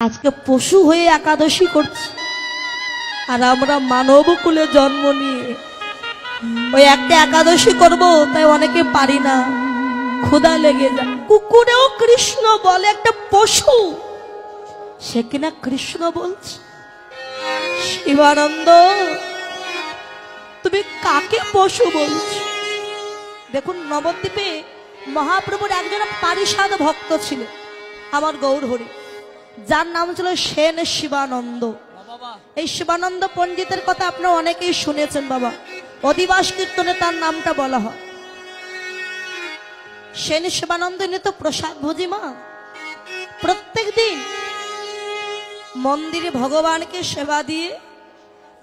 আজকে পশু হয়ে একাদশী করছি, আর আমরা মানব কুলে জন্ম নিয়ে ওই একটা একাদশী করব, তাই অনেকে পারি না, ক্ষুধা লেগে যায়। কুকুরেও কৃষ্ণ বলে, একটা পশু, সে কিনা কৃষ্ণ বলছে। শিবানন্দ, তুমি কাকে পশু বলছো? দেখুন, নবদ্বীপে মহাপ্রভুর একজন পারিষদ ভক্ত ছিলেন আমার গৌর হরি, যার নাম ছিল সেন শিবানন্দ। এই শিবানন্দ পণ্ডিতের কথা আপনারা অনেকেই শুনেছেন বাবা, অধিবাস কীর্তনে তার নামটা বলা হয়। সেন শিবানন্দ ইনি তো প্রসাদ ভোজি মা, প্রত্যেক দিন মন্দিরে ভগবানকে সেবা দিয়ে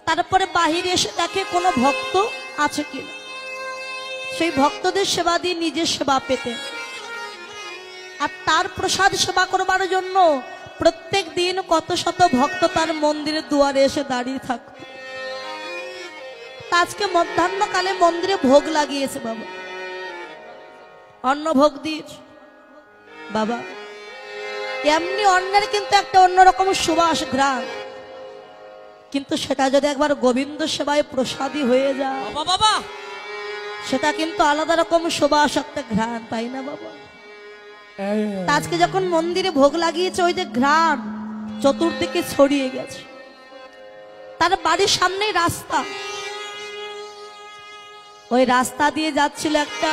তারপরে বাহিরে এসে দেখে কোনো ভক্ত আছে কিনা, সেই ভক্তদের সেবা দিয়ে নিজের সেবা পেতেন। আর তার প্রসাদ সেবা করবার জন্য প্রত্যেক দিন কত শত ভক্ত তার মন্দিরের দুয়ারে এসে দাঁড়িয়ে থাকত। আজকে মধ্যাহ্নকালে মন্দিরে ভোগ লাগিয়েছে বাবা, অন্ন ভোগ দিয়েছে বাবা। এমনি অন্নের কিন্তু একটা অন্যরকম সুবাস ঘ্রাণ, কিন্তু সেটা যদি একবার গোবিন্দ সেবায় প্রসাদী হয়ে যায় বাবা, সেটা কিন্তু আলাদা রকম সুবাস একটা ঘ্রাণ, তাই না বাবা? আজকে যখন মন্দিরে ভোগ লাগিয়েছে, ওই যে ঘ্রাণ চতুর্দিকে ছড়িয়ে গেছে। তার বাড়ির সামনেই রাস্তা, ওই রাস্তা দিয়ে যাচ্ছিল একটা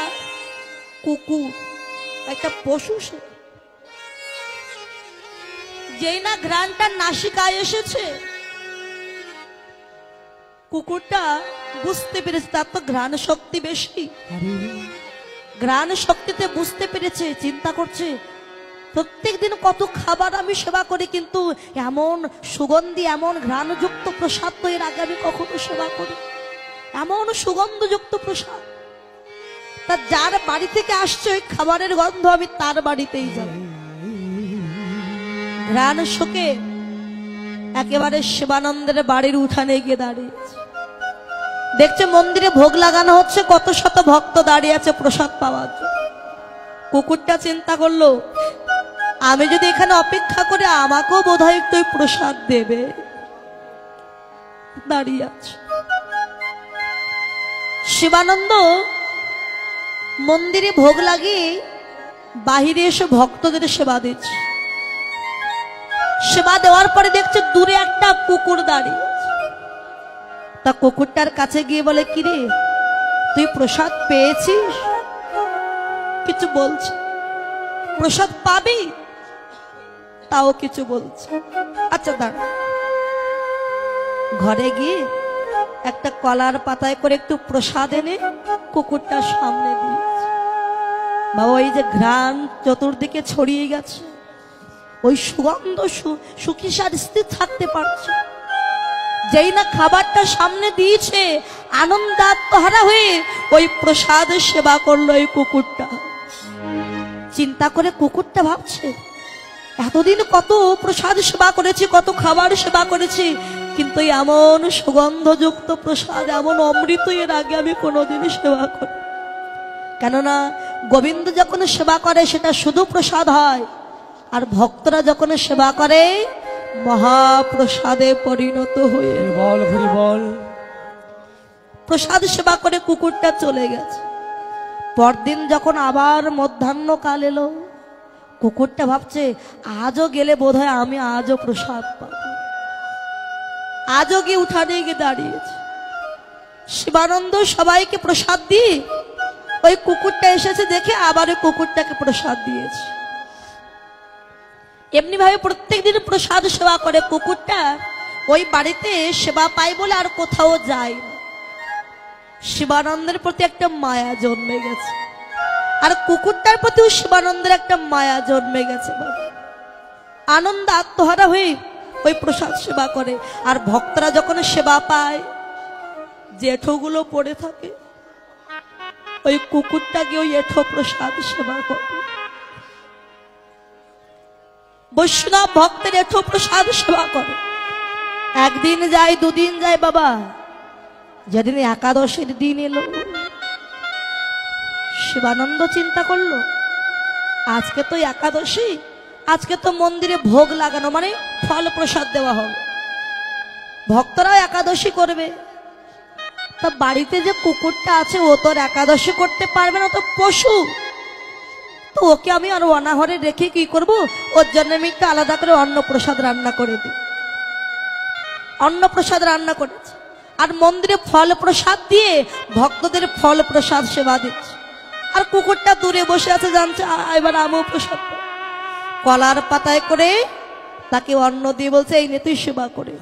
কুকুর, একটা পশু। সে যেই না ঘ্রাণটা নাসিকায় এসেছে, কুকুরটা বুঝতে পেরেছে তার তো ঘ্রাণ শক্তি বেশি। ঘ্রাণ শক্তিতে বুঝতে পেরেছে, চিন্তা করছে প্রত্যেক দিন কত খাবার আমি সেবা করি, কিন্তু এমন সুগন্ধি, এমন ঘ্রাণযুক্ত প্রসাদ তো এর আগে আমি কখনো সেবা করি, এমন সুগন্ধযুক্ত প্রসাদ। তা যার বাড়ি থেকে আসছে ওই খাবারের গন্ধ, আমি তার বাড়িতেই যাব। ঘ্রাণ শোকে একেবারে শিবানন্দের বাড়ির উঠানে গিয়ে দাঁড়িয়েছে, দেখছে মন্দিরে ভোগ লাগানো হচ্ছে, কত শত ভক্ত দাঁড়িয়ে আছে প্রসাদ পাওয়ার জন্য। কুকুরটা চিন্তা করলো, আমি যদি এখানে অপেক্ষা করে, আমাকেও বোধহয় একটু প্রসাদ দেবে। দাঁড়িয়ে আছে শিবানন্দ, মন্দিরে ভোগ লাগিয়ে বাহিরে এসে ভক্তদের সেবা দিচ্ছে। সেবা দেওয়ার পরে দেখছে দূরে একটা কুকুর দাঁড়িয়ে। তা কুকুরটার কাছে গিয়ে বলে, কিরে তুই প্রসাদ পেয়েছিস? কিছু বলছে। প্রসাদ পাবি? তাও কিছু বলছে। আচ্ছা দাঁড়া। ঘরে গিয়ে একটা কলার পাতায় করে একটু প্রসাদ এনে কুকুরটার সামনে দিয়েছে। বাবা, ওই যে ঘ্রাণ চতুর্দিকে ছড়িয়ে গেছে, ওই সুগন্ধ সুখিসার স্থির থাকতে পারছে। যেই না খাবারটা সামনে দিয়েছে, আনন্দাত্মহারা হয়ে ওই প্রসাদ সেবা করলো ওই কুকুরটা। চিন্তা করে কুকুরটা ভাবছে, এতদিন কত প্রসাদ সেবা করেছি, কত খাবার সেবা করেছি, কিন্তু এমন সুগন্ধযুক্ত প্রসাদ, এমন অমৃত এর আগে আমি কোনোদিনই সেবা করি। কেননা গোবিন্দ যখন সেবা করে সেটা শুধু প্রসাদ হয়, আর ভক্তরা যখন সেবা করে মহাপ্রসাদে পরিণত হয়ে। বল হরি বল। প্রসাদ সেবা করে কুকুরটা চলে গেছে। পরদিন যখন আবার মধ্যাহ্নকাল এলো, কুকুরটা ভাবছে, আজও গেলে বোধহয় আমি আজও প্রসাদ পাবো। আজও গিয়ে উঠানে গিয়ে দাঁড়িয়েছে। শিবানন্দ সবাইকে প্রসাদ দিয়ে ওই কুকুরটা এসেছে দেখে আবার ওই কুকুরটাকে প্রসাদ দিয়েছে। এমনি ভাবে প্রত্যেকদিন প্রসাদ সেবা করে। কুকুরটা ওই বাড়িতে সেবা পায় বলে আর কোথাও যায় না। শিবানন্দের প্রতি একটা মায়া জন্মে গেছে, আর কুকুরটার প্রতিও শিবানন্দের একটা মায়া জন্মে গেছে। আনন্দ আত্মহারা হয়ে ওই প্রসাদ সেবা করে। আর ভক্তরা যখন সেবা পায়, যে এঁঠোগুলো পড়ে থাকে, ওই কুকুরটাকে ওই এঁঠো প্রসাদ সেবা করে। বৈষ্ণব ভক্তের এঁঠো প্রসাদ সেবা করে। একদিন যায়, দুদিন যায় বাবা, যেদিন একাদশীর দিন এলো, শিবানন্দ চিন্তা করলো, আজকে তো একাদশী, আজকে তো মন্দিরে ভোগ লাগানো, মানে ফল প্রসাদ দেওয়া হবে, ভক্তরা একাদশী করবে। তা বাড়িতে যে কুকুরটা আছে ও তো একাদশী করতে পারবে না, তো পশু, তো ওকে আমি আর অনাহরে রেখে কি করব? ওর জন্য আমি একটু আলাদা করে অন্ন প্রসাদ রান্না করে দিই। অন্ন প্রসাদ রান্না করেছে আর মন্দিরে ফল প্রসাদ দিয়ে ভক্তদের ফল প্রসাদ সেবা দিচ্ছে। আর কুকুরটা দূরে বসে আছে, জানছে এবার আমিও প্রসাদ পাবো। কলার পাতায় করে তাকে অন্ন দিয়ে বলছে এই নে তুই সেবা করে।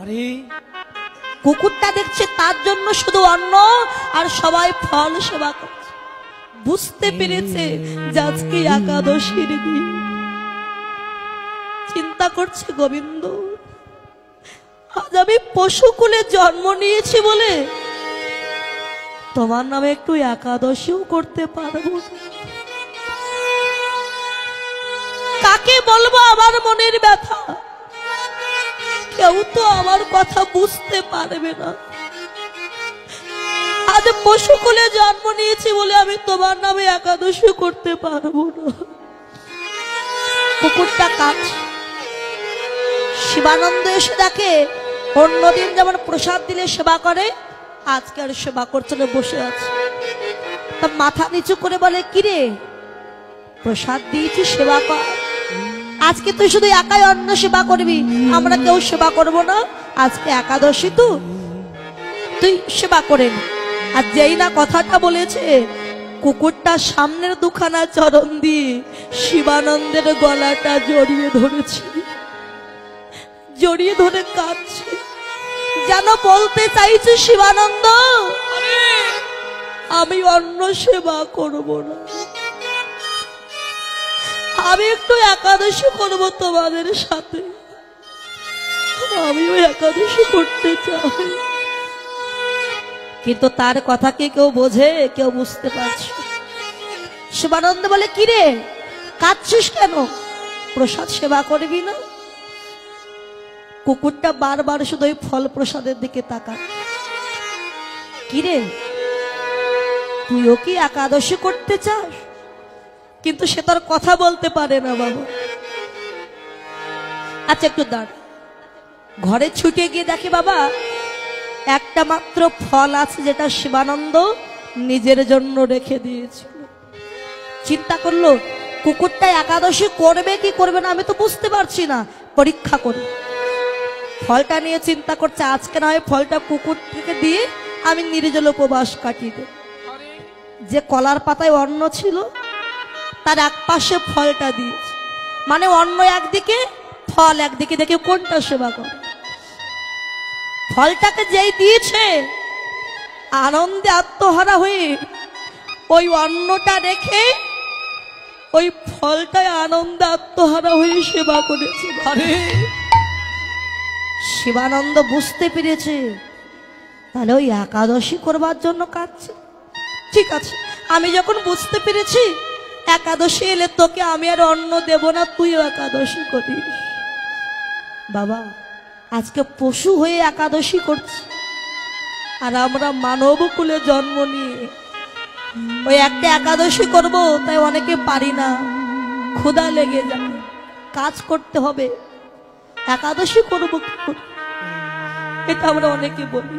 কুকুরটা দেখছে তার জন্য শুধু অন্ন আর সবাই ফল সেবা করছে। বুঝতে পেরেছে যে আজকে একাদশীর দিন। চিন্তা করছে গোবিন্দ, আজ আমি পশুকুলে জন্ম নিয়েছি বলে তোমার নামে একটু একাদশীও করতে পারবো না। কাকে বলবো আমার মনের ব্যথা? কেউ তো আমার কথা বুঝতে পারবে না। আজ পশুকুলে জন্ম নিয়েছি বলে আমি তোমার নামে একাদশী করতে পারবো না। কুকুরটা কাঁদছে। শিবানন্দ এসে দেখে অন্যদিন যেমন প্রসাদ দিলে সেবা করে, আজকে আর সেবা করছে না, বসে আছে। তা মাথা নিচু করে বলে কিরে, প্রসাদ দিয়েছি সেবা কর, আজকে তুই শুধু একাই অন্ন সেবা করবি, আমরা কেউ সেবা করব না, আজকে একাদশী তো তুই সেবা করে নি। আর যেই না কথাটা বলেছে, কুকুরটা সামনের দুখানা চরণ দিয়ে শিবানন্দের গলাটা জড়িয়ে ধরেছে, জড়িয়ে ধরে কাঁদছে, যেন বলতে চাইছে শিবানন্দ আমি অন্ন সেবা করব না, আমি একটু একাদশী করব তোমাদের সাথে, আমিও একাদশী করতে চাই। কিন্তু তার কথা কি কেউ বোঝে? কেউ বুঝতে পারছে? শিবানন্দ বলে কিরে কাঁদছিস কেন, প্রসাদ সেবা করবি না? কুকুরটা বারবার শুধু ওই ফল প্রসাদের দিকে তাকায়। কিরে তুইও কি একাদশী করতে চাস? কিন্তু সে তার কথা বলতে পারে না বাবা। আচ্ছা একটু দাঁড়। ঘরে ছুটে গিয়ে দেখে বাবা একটা মাত্র ফল আছে যেটা শিবানন্দ নিজের জন্য রেখে দিয়েছিল। চিন্তা করলো কুকুরটা একাদশী করবে কি করবে না আমি তো বুঝতে পারছি না, পরীক্ষা করি। ফলটা নিয়ে চিন্তা করছে আজকে না হয় ফলটা কুকুরটিকে দিয়ে আমি নির্জল উপবাস কাটিয়ে দেব। যে কলার পাতায় অন্ন ছিল তার এক পাশে ফলটা দিয়েছে, মানে অন্ন একদিকে ফল একদিকে, দেখে কোনটা সেবা করে। ফলটাকে যেই দিয়েছে আনন্দে আত্মহারা হয়ে ওই অন্নটা রেখে ওই ফলটায় আনন্দে আত্মহারা হয়ে সেবা করেছে। শিবানন্দ বুঝতে পেরেছে তাহলে ওই একাদশী করবার জন্য কাঁদছে। ঠিক আছে, আমি যখন বুঝতে পেরেছি একাদশী এলে তোকে আমি আর অন্ন দেব না, তুইও একাদশী করিস। বাবা আজকে পশু হয়ে একাদশী করছি আর আমরা মানব কুলে জন্ম নিয়ে ওই একটা একাদশী করব, তাই অনেকে পারি না, ক্ষুধা লেগে যাবে, কাজ করতে হবে, একাদশী করবো, এটা আমরা অনেকে বলি।